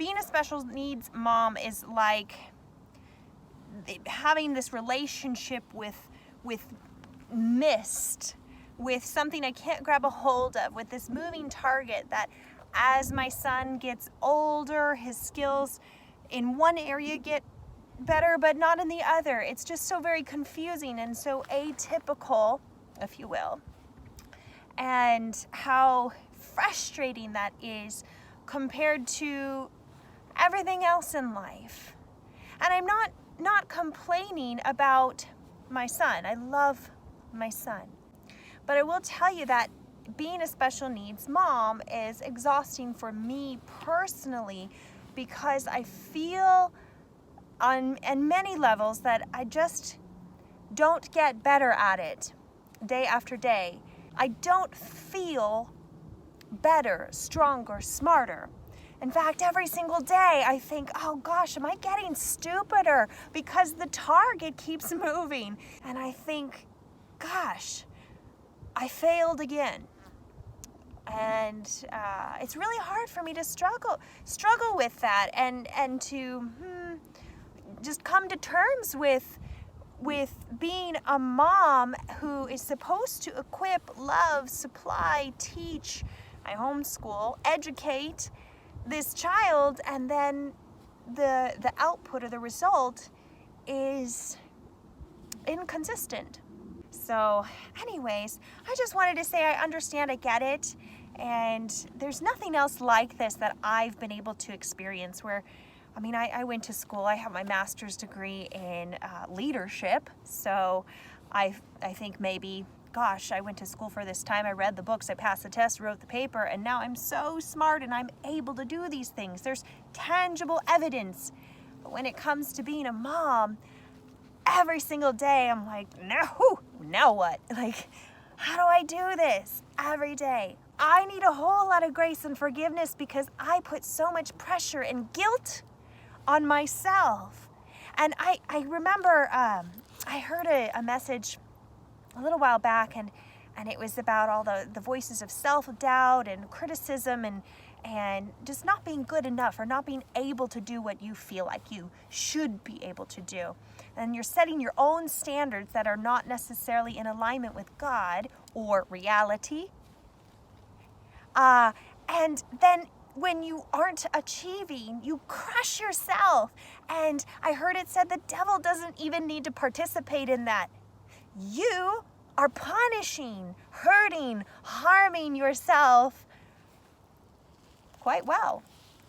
being a special needs mom is like having this relationship with mist, with something I can't grab a hold of, with this moving target that as my son gets older, his skills in one area get better, but not in the other. It's just so very confusing and so atypical, if you will. And how frustrating that is compared to everything else in life. And I'm not complaining about my son. I love my son. But I will tell you that being a special needs mom is exhausting for me personally, because I feel on many levels that I just don't get better at it day after day. I don't feel better, stronger, smarter. In fact, every single day I think, oh gosh, am I getting stupider? Because the target keeps moving. And I think, gosh, I failed again. And it's really hard for me to struggle with that and to just come to terms with being a mom who is supposed to equip, love, supply, teach, I homeschool, educate this child, and then the output or the result is inconsistent. So anyways, I just wanted to say I understand, I get it, and there's nothing else like this that I've been able to experience where, I mean, I went to school, I have my master's degree in leadership, so I think maybe, gosh, I went to school for this time, I read the books, I passed the test, wrote the paper, and now I'm so smart and I'm able to do these things. There's tangible evidence. But when it comes to being a mom, every single day I'm like, now what? Like, how do I do this every day? I need a whole lot of grace and forgiveness because I put so much pressure and guilt on myself. And I remember I heard a message a little while back, and it was about all the voices of self-doubt and criticism and just not being good enough or not being able to do what you feel like you should be able to do. And you're setting your own standards that are not necessarily in alignment with God or reality. And then when you aren't achieving, you crush yourself. And I heard it said the devil doesn't even need to participate in that. You are punishing, hurting, harming yourself quite well.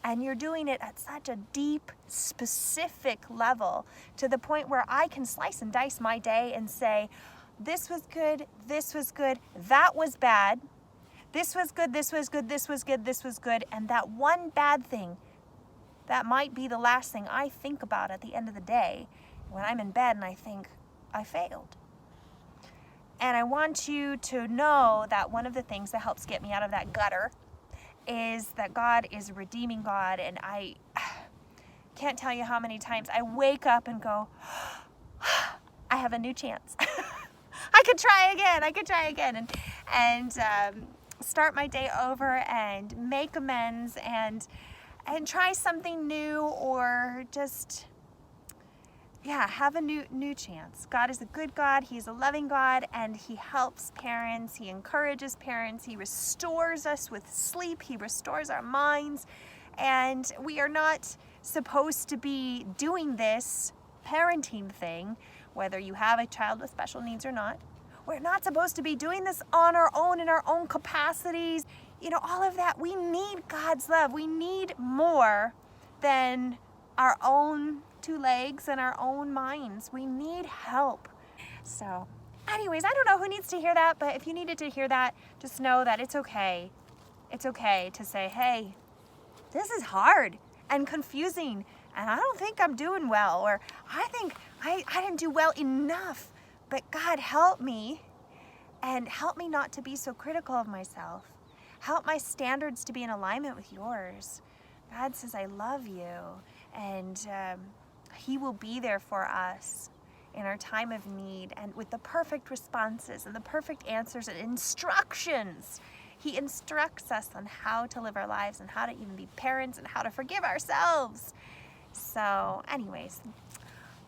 And you're doing it at such a deep, specific level to the point where I can slice and dice my day and say, this was good, that was bad, this was good, this was good, this was good, this was good, and that one bad thing, that might be the last thing I think about at the end of the day when I'm in bed and I think, I failed. And I want you to know that one of the things that helps get me out of that gutter is that God is a redeeming God, and I can't tell you how many times I wake up and go, I have a new chance. I could try again and start my day over and make amends and try something new, or just have a new chance. God is a good God. He's a loving God, and He helps parents. He encourages parents. He restores us with sleep. He restores our minds. And we are not supposed to be doing this parenting thing, whether you have a child with special needs or not. We're not supposed to be doing this on our own, in our own capacities. All of that. We need God's love. We need more than our own two legs and our own minds. We need help. So anyways, I don't know who needs to hear that, but if you needed to hear that, just know that it's okay. It's okay to say, hey, this is hard and confusing, and I don't think I'm doing well, or I think I didn't do well enough, but God, help me, and help me not to be so critical of myself. Help my standards to be in alignment with yours. God says, I love you, and He will be there for us in our time of need, and with the perfect responses and the perfect answers and instructions He instructs us on how to live our lives and how to even be parents and how to forgive ourselves. So anyways,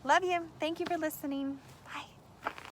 love you. Thank you for listening.